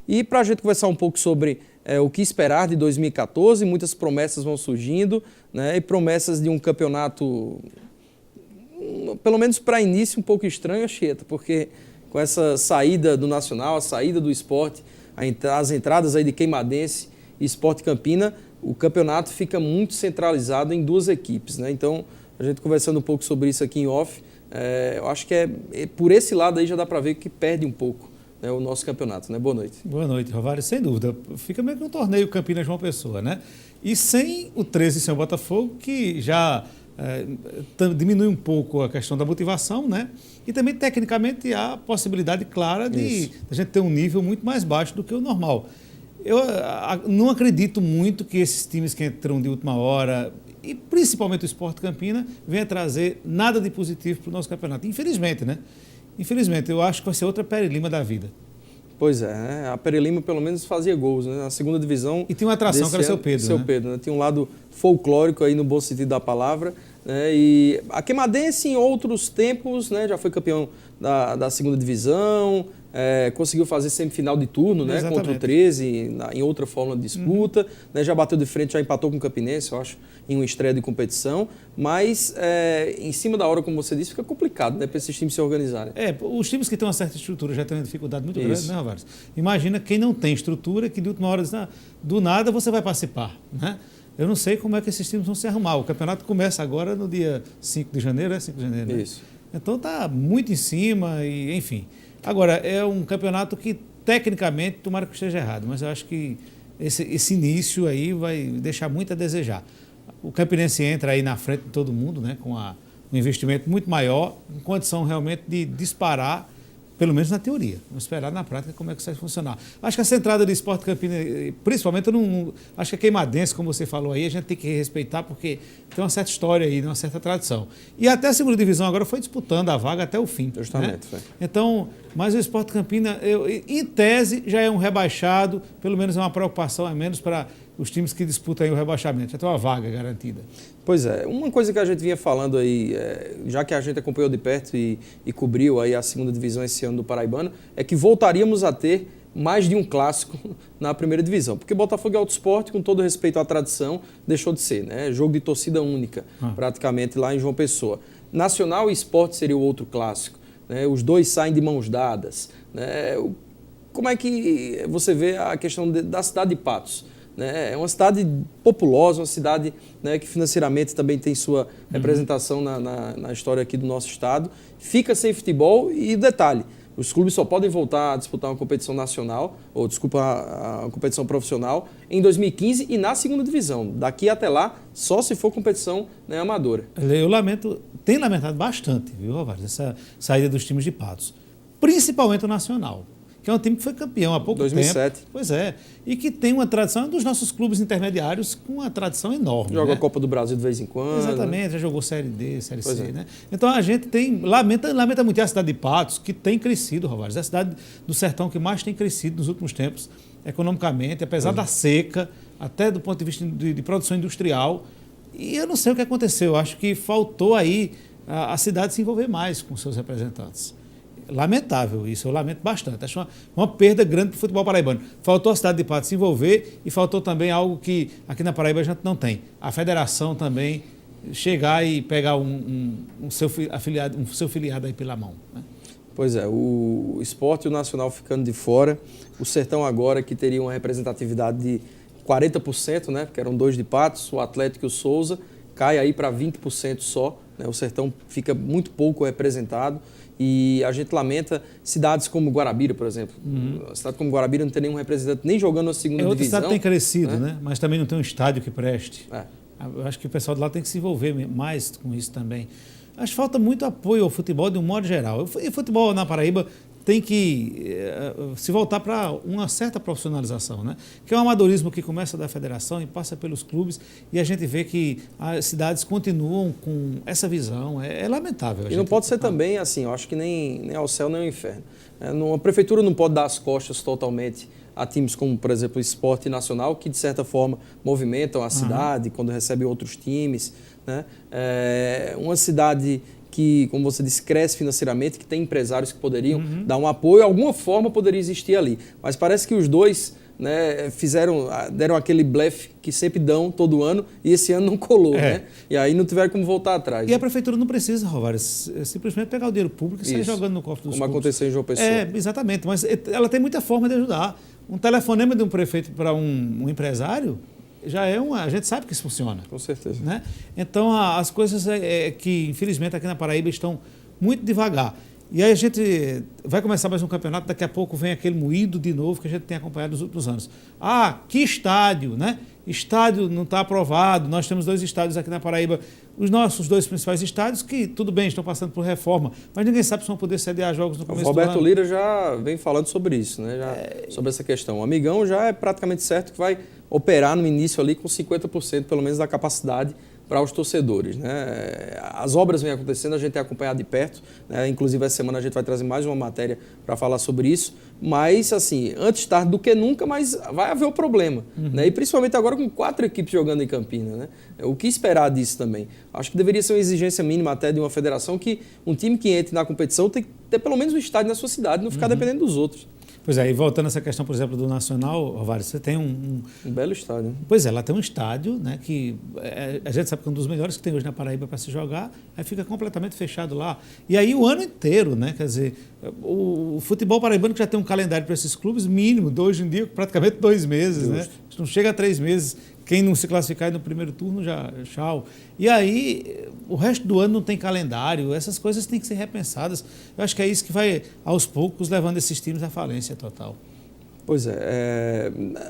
E para a gente conversar um pouco sobre o que esperar de 2014, muitas promessas vão surgindo, né, e promessas de um campeonato, pelo menos para início, um pouco estranho, Anchieta, porque com essa saída do Nacional, a saída do Sport, as entradas aí de Queimadense e Sport Campina, o campeonato fica muito centralizado em duas equipes, né? Então, a gente conversando um pouco sobre isso aqui em off, eu acho que por esse lado aí já dá para ver que perde um pouco, né, o nosso campeonato, né? Boa noite. Boa noite, Rovário. Sem dúvida. Fica meio que um torneio Campinas João Pessoa, né? E sem o 13 e sem o Botafogo, que já diminui um pouco a questão da motivação, né? E também, tecnicamente, há a possibilidade clara de a gente ter um nível muito mais baixo do que o normal. Eu não acredito muito que esses times que entram de última hora, e principalmente o Sport Campina, venha trazer nada de positivo para o nosso campeonato. Infelizmente, né? Infelizmente, eu acho que vai ser outra Pere Lima da vida. Pois é, né? A Pere Lima pelo menos fazia gols, né? Na segunda divisão. E tinha uma atração que era Seu Pedro. Seu né? Pedro, né? Tinha um lado folclórico aí no bom sentido da palavra, né? E a Queimadense em outros tempos, né? Já foi campeão da segunda divisão, conseguiu fazer semifinal de turno, né? Contra o 13 em outra forma de disputa, né? Já bateu de frente, já empatou com o Campinense, eu acho, em uma estreia de competição, mas em cima da hora, como você disse, fica complicado, né, para esses times se organizarem. Os times que têm uma certa estrutura já têm uma dificuldade muito grande, né, Rovares? Imagina quem não tem estrutura, que de última hora diz, do nada você vai participar, né? Eu não sei como é que esses times vão se arrumar. O campeonato começa agora no dia 5 de janeiro, 5 de janeiro, né? Isso. Então está muito em cima, e enfim. Agora, é um campeonato que, tecnicamente, tomara que esteja errado, mas eu acho que esse início aí vai deixar muito a desejar. O Campinense entra aí na frente de todo mundo, né, com um investimento muito maior, em condição realmente de disparar, pelo menos na teoria. Vamos esperar na prática como é que isso vai funcionar. Acho que essa entrada do Sport Campina, principalmente, acho que a Queimadense, como você falou aí, a gente tem que respeitar porque tem uma certa história aí, uma certa tradição. E até a segunda divisão agora foi disputando a vaga até o fim. Justamente, né? foi. Então, mas o Sport Campina, em tese, já é um rebaixado, pelo menos é uma preocupação a menos para os times que disputam aí o rebaixamento. Já tem uma vaga garantida. Pois é, uma coisa que a gente vinha falando aí, já que a gente acompanhou de perto e cobriu aí a segunda divisão esse ano do Paraibano, é que voltaríamos a ter mais de um clássico na primeira divisão. Porque Botafogo e Alto Sport, com todo respeito à tradição, deixou de ser, né? Jogo de torcida única, praticamente lá em João Pessoa. Nacional e Sport seria o outro clássico, né? Os dois saem de mãos dadas, né? Como é que você vê a questão da cidade de Patos? É uma cidade populosa, uma cidade, né, que financeiramente também tem sua representação na história aqui do nosso estado. Fica sem futebol e, detalhe, os clubes só podem voltar a disputar uma competição nacional, ou desculpa, a competição profissional, em 2015 e na segunda divisão. Daqui até lá, só se for competição, né, amadora. Eu tenho lamentado bastante, viu, Rovares, essa saída dos times de Patos, principalmente o Nacional, que é um time que foi campeão há pouco 2007. tempo. Pois é. E que tem uma tradição, é um dos nossos clubes intermediários com uma tradição enorme. Joga né? a Copa do Brasil de vez em quando. Exatamente, já jogou Série D, Série C. Né? Então a gente lamenta muito a cidade de Patos, que tem crescido, Rovares. É a cidade do sertão que mais tem crescido nos últimos tempos, economicamente, apesar da seca, até do ponto de vista de produção industrial. E eu não sei o que aconteceu. Eu acho que faltou aí a cidade se envolver mais com seus representantes. Lamentável isso, eu lamento bastante. Acho uma perda grande para o futebol paraibano. Faltou a cidade de Patos se envolver e faltou também algo que aqui na Paraíba a gente não tem. A federação também chegar e pegar um seu filiado aí pela mão. Né? Pois é, o Sport e o Nacional ficando de fora. O Sertão agora que teria uma representatividade de 40%, né, porque eram 2 de Patos, o Atlético e o Souza, cai aí para 20% só. Né? O Sertão fica muito pouco representado. E a gente lamenta cidades como Guarabira, por exemplo. A cidade como Guarabira não tem nenhum representante nem jogando a segunda divisão. Outra cidade tem crescido, né? Mas também não tem um estádio que preste. Eu acho que o pessoal de lá tem que se envolver mais com isso também. Acho que falta muito apoio ao futebol de um modo geral. E o futebol na Paraíba tem que se voltar para uma certa profissionalização, né? Que é um amadorismo que começa da federação e passa pelos clubes e a gente vê que as cidades continuam com essa visão. É lamentável. E não pode ser também assim, eu acho que nem ao céu nem ao inferno. A prefeitura não pode dar as costas totalmente a times como, por exemplo, o Sport Nacional, que de certa forma movimentam a cidade quando recebe outros times. Né? Uma cidade que, como você disse, cresce financeiramente, que tem empresários que poderiam dar um apoio, alguma forma poderia existir ali. Mas parece que os dois, né, deram aquele blefe que sempre dão todo ano e esse ano não colou, né? E aí não tiveram como voltar atrás. E a prefeitura não precisa, Rovário, simplesmente pegar o dinheiro público e sair jogando no cofre dos clubes. Como aconteceu em João Pessoa. Exatamente, mas ela tem muita forma de ajudar. Um telefonema de um prefeito para um empresário já a gente sabe que isso funciona. Com certeza. Né? Então as coisas que infelizmente aqui na Paraíba estão muito devagar. E aí a gente vai começar mais um campeonato, daqui a pouco vem aquele moído de novo que a gente tem acompanhado nos últimos anos. Que estádio, né? Estádio não está aprovado, nós temos 2 estádios aqui na Paraíba, os nossos 2 principais estádios que, tudo bem, estão passando por reforma, mas ninguém sabe se vão poder sediar jogos no começo do ano. O Roberto Lira já vem falando sobre isso, né? Sobre essa questão. O Amigão já é praticamente certo que vai operar no início ali com 50% pelo menos da capacidade para os torcedores, né? As obras vêm acontecendo, a gente tem acompanhado de perto, né? Inclusive essa semana a gente vai trazer mais uma matéria para falar sobre isso, mas assim, antes tarde do que nunca, mas vai haver o problema, né? E principalmente agora com 4 equipes jogando em Campina, né? O que esperar disso também? Acho que deveria ser uma exigência mínima até de uma federação que um time que entre na competição tem que ter pelo menos um estádio na sua cidade, não ficar dependendo dos outros. Pois é, e voltando a essa questão, por exemplo, do Nacional, Rovário, você tem um belo estádio. Né? Pois é, lá tem um estádio, né, que a gente sabe que é um dos melhores que tem hoje na Paraíba para se jogar, aí fica completamente fechado lá. E aí o ano inteiro, né, quer dizer, o futebol paraibano que já tem um calendário para esses clubes mínimo, hoje em dia praticamente 2 meses, né? Não chega a 3 meses. Quem não se classificar no primeiro turno já tchau. E aí, o resto do ano não tem calendário, essas coisas têm que ser repensadas. Eu acho que é isso que vai, aos poucos, levando esses times à falência total. Pois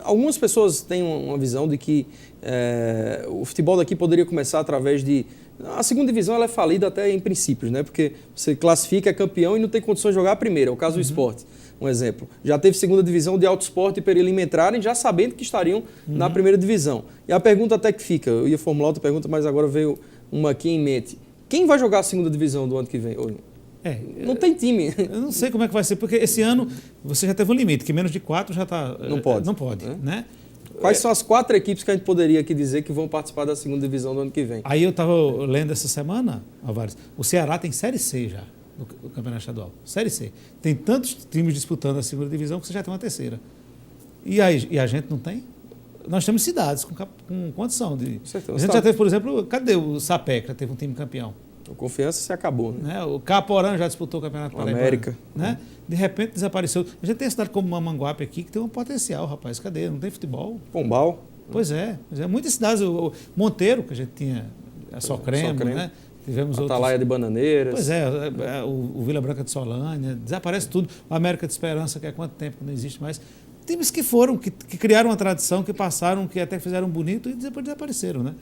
algumas pessoas têm uma visão de que o futebol daqui poderia começar através de... A segunda divisão ela é falida até em princípios, né? Porque você classifica, é campeão e não tem condições de jogar a primeira, é o caso do esporte. Um exemplo, já teve segunda divisão de Alto Esporte e Pereira entrarem já sabendo que estariam na primeira divisão. E a pergunta até que fica, eu ia formular outra pergunta, mas agora veio uma aqui em mente. Quem vai jogar a segunda divisão do ano que vem? Não tem time. Eu não sei como é que vai ser, porque esse ano você já teve um limite, que menos de 4 já está... Não pode. Não pode, né? Quais são as 4 equipes que a gente poderia aqui dizer que vão participar da segunda divisão do ano que vem? Aí eu estava lendo essa semana, Alvares, o Ceará tem Série C já. No Campeonato Estadual. Série C. Tem tantos times disputando a segunda divisão que você já tem uma terceira. E a gente não tem? Nós temos cidades com condição de... A gente já teve, por exemplo, cadê o Sapé, que já teve um time campeão? A Confiança se acabou, né? O Caporã já disputou o Campeonato Paraibano. América. Né? De repente desapareceu. A gente tem cidade como Mamanguape aqui que tem um potencial, rapaz. Cadê? Não tem futebol. Pombal. Pois é. Muitas cidades. O Monteiro, que a gente tinha, a Socremo, né? Tivemos Atalaia de Bananeiras. Pois é, o Vila Branca de Solânia, desaparece tudo. O América de Esperança, que há quanto tempo que não existe mais. Times que foram, que criaram uma tradição, que passaram, que até fizeram bonito e depois desapareceram, né?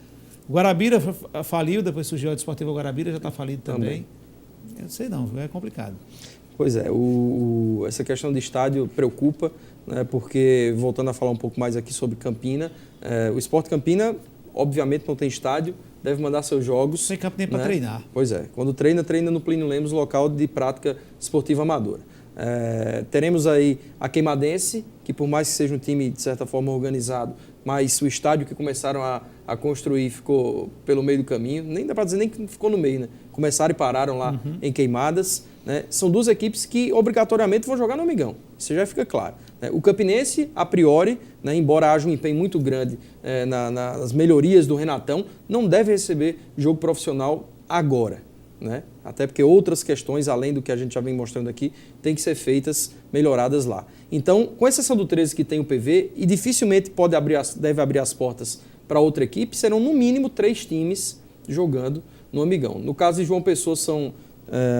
O Guarabira faliu, depois surgiu a Desportiva Guarabira, já está falido também. Eu não sei não, é complicado. Pois é, essa questão de estádio preocupa, né, porque, voltando a falar um pouco mais aqui sobre Campina, o Sport Campina, obviamente, não tem estádio, deve mandar seus jogos. Sem campo nem para treinar. Pois é, quando treina no Plínio Lemos, local de prática esportiva amadora. Teremos aí a Queimadense, que por mais que seja um time de certa forma organizado, mas o estádio que começaram a construir ficou pelo meio do caminho, nem dá para dizer nem que ficou no meio, né? Começaram e pararam lá em Queimadas, né? São 2 equipes que obrigatoriamente vão jogar no Amigão, isso já fica claro, né? O Campinense, a priori, né, embora haja um empenho muito grande nas melhorias do Renatão, não deve receber jogo profissional agora, né? Até porque outras questões, além do que a gente já vem mostrando aqui, têm que ser feitas, melhoradas lá. Então, com exceção do 13 que tem o PV, e dificilmente deve abrir as portas para outra equipe, serão no mínimo 3 times jogando no Amigão. No caso de João Pessoa, são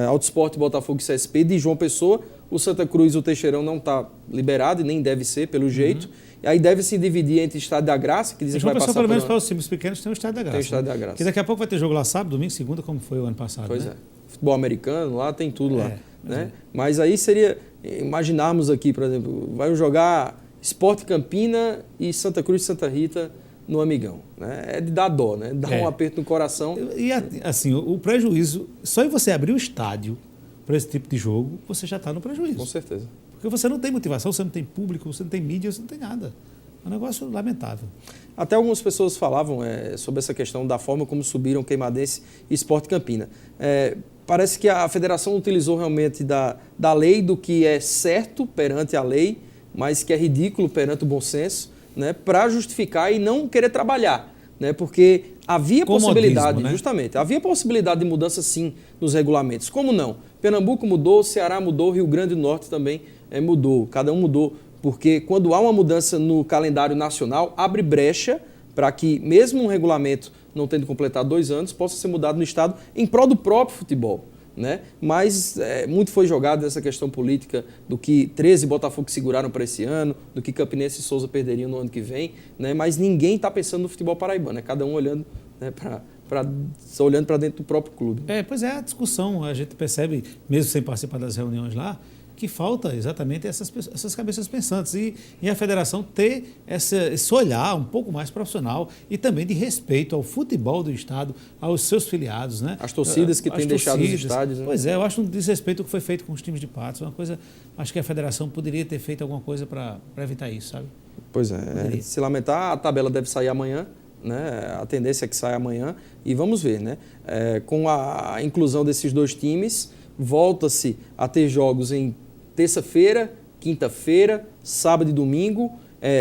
Alto Esporte, Botafogo e CSP. De João Pessoa, o Santa Cruz e o Teixeirão não está liberado, e nem deve ser, pelo jeito. E aí deve se dividir entre Estádio da Graça, que dizem que vai passar pelo menos para os times pequenos tem o Estádio da Graça. Tem o Estádio da Graça. Que daqui a pouco vai ter jogo lá sábado, domingo, segunda, como foi o ano passado. Pois é. Futebol americano, lá tem tudo lá. Né? Mas aí seria, imaginarmos aqui, por exemplo, vai jogar Sport Campina e Santa Cruz e Santa Rita no Amigão. Né? É de dar dó, né? Dá um aperto no coração. E assim, o prejuízo, só em você abrir o estádio para esse tipo de jogo, você já está no prejuízo. Com certeza. Porque você não tem motivação, você não tem público, você não tem mídia, você não tem nada. É um negócio lamentável. Até algumas pessoas falavam sobre essa questão da forma como subiram Queimadense e Sport Campina. Parece que a federação utilizou realmente da lei do que é certo perante a lei, mas que é ridículo perante o bom senso, né, para justificar e não querer trabalhar. Né, porque havia possibilidade, né? Justamente, havia possibilidade de mudança sim nos regulamentos. Como não? Pernambuco mudou, Ceará mudou, Rio Grande do Norte também mudou, cada um mudou. Porque quando há uma mudança no calendário nacional, abre brecha para que, mesmo um regulamento não tendo completado 2 anos, possa ser mudado no Estado em prol do próprio futebol. Né? Mas muito foi jogado nessa questão política do que 13 Botafogo seguraram para esse ano, do que Campinense e Souza perderiam no ano que vem, né? Mas ninguém está pensando no futebol paraibano, cada um olhando, né, olhando para dentro do próprio clube. Pois é, a discussão, a gente percebe, mesmo sem participar das reuniões lá, que falta exatamente essas cabeças pensantes e a federação ter esse olhar um pouco mais profissional e também de respeito ao futebol do estado, aos seus filiados, né? As torcidas que têm deixado os estádios. Né? Pois é, eu acho um desrespeito o que foi feito com os times de Patos, uma coisa, acho que a federação poderia ter feito alguma coisa para evitar isso, sabe? Pois é, se lamentar, a tabela deve sair amanhã, né? A tendência é que saia amanhã e vamos ver, né? Com a inclusão desses 2 times, volta-se a ter jogos em terça-feira, quinta-feira, sábado e domingo.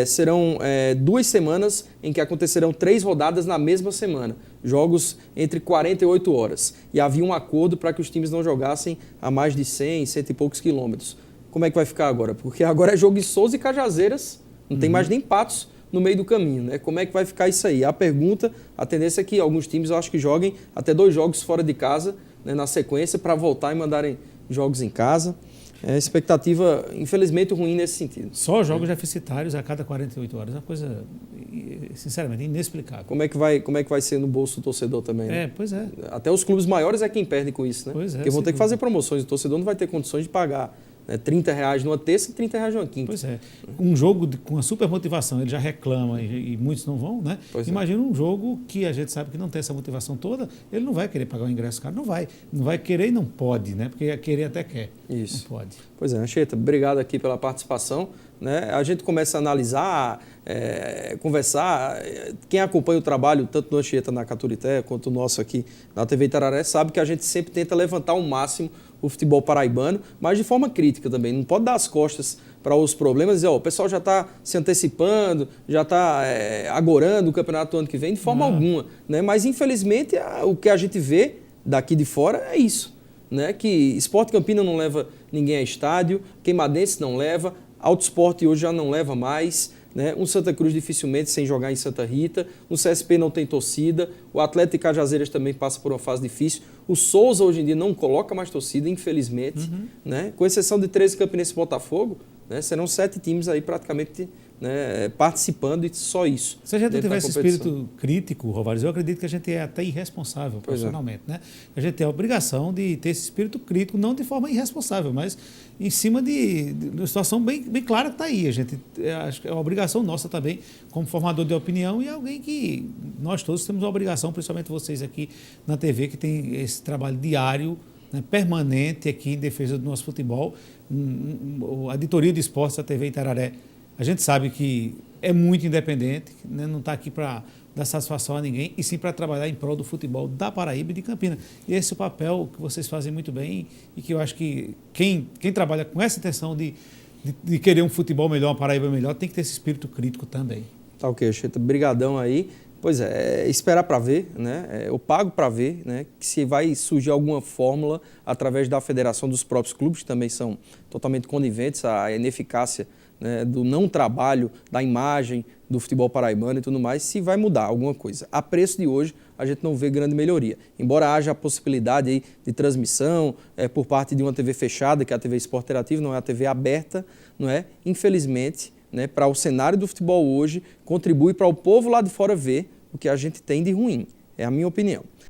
Serão 2 semanas em que acontecerão 3 rodadas na mesma semana. Jogos entre 48 horas. E havia um acordo para que os times não jogassem a mais de 100 e poucos quilômetros. Como é que vai ficar agora? Porque agora é jogo em Souza e Cajazeiras, não tem mais nem Patos no meio do caminho, né? Como é que vai ficar isso aí? A tendência é que alguns times eu acho que joguem até 2 jogos fora de casa, né, na sequência, para voltar e mandarem jogos em casa. Expectativa, infelizmente, ruim nesse sentido. Só jogos deficitários a cada 48 horas. É uma coisa, sinceramente, inexplicável. Como é que vai ser no bolso do torcedor também? Né? Pois é. Até os clubes maiores é quem perde com isso, né? Pois é. Porque vão ter que fazer promoções. O torcedor não vai ter condições de pagar R$30 numa terça e R$30 numa quinta. Pois é. Um jogo com uma super motivação, ele já reclama e muitos não vão, né? Imagina um jogo que a gente sabe que não tem essa motivação toda, ele não vai querer pagar o ingresso caro, não vai querer e não pode, né? Porque querer até quer, isso. Não pode. Pois é, Anchieta, obrigado aqui pela participação, né? A gente começa a analisar, conversar, quem acompanha o trabalho tanto do Anchieta na Caturité quanto o nosso aqui na TV Itararé sabe que a gente sempre tenta levantar ao máximo o futebol paraibano, mas de forma crítica também. Não pode dar as costas para os problemas e dizer, o pessoal já está se antecipando, já está agorando o campeonato do ano que vem, de forma alguma. Né? Mas, infelizmente, o que a gente vê daqui de fora é isso. Né? Que Sport Campina não leva ninguém a estádio, Queimadense não leva, Auto Sport hoje já não leva mais, né? Um Santa Cruz dificilmente sem jogar em Santa Rita, o CSP não tem torcida, o Atlético de Cajazeiras também passa por uma fase difícil, o Souza hoje em dia não coloca mais torcida, infelizmente, né? Com exceção de 13 Campinense e Botafogo, né? Serão 7 times aí praticamente, né, participando e só isso. Se a gente não tivesse espírito crítico, Rovares, eu acredito que a gente é até irresponsável profissionalmente. Né? A gente tem a obrigação de ter esse espírito crítico, não de forma irresponsável, mas em cima de uma situação bem clara que está aí. Acho que é uma obrigação nossa também, como formador de opinião, e alguém que nós todos temos uma obrigação, principalmente vocês aqui na TV, que tem esse trabalho diário, né, permanente aqui em defesa do nosso futebol. A editoria de esportes da TV Itararé, a gente sabe que é muito independente, né? Não está aqui para dar satisfação a ninguém, e sim para trabalhar em prol do futebol da Paraíba e de Campina. E esse é o papel que vocês fazem muito bem e que eu acho que quem trabalha com essa intenção de querer um futebol melhor, uma Paraíba melhor, tem que ter esse espírito crítico também. Tá ok, Cheta, brigadão aí. Pois esperar para ver, né? Eu pago para ver, né, que se vai surgir alguma fórmula através da federação dos próprios clubes, que também são totalmente coniventes à ineficácia, né, do não trabalho, da imagem do futebol paraibano e tudo mais, se vai mudar alguma coisa. A preço de hoje, a gente não vê grande melhoria. Embora haja a possibilidade aí de transmissão por parte de uma TV fechada, que é a TV Esporte Interativo, não é a TV aberta, não é? Infelizmente, né, para o cenário do futebol hoje, contribui para o povo lá de fora ver o que a gente tem de ruim. É a minha opinião.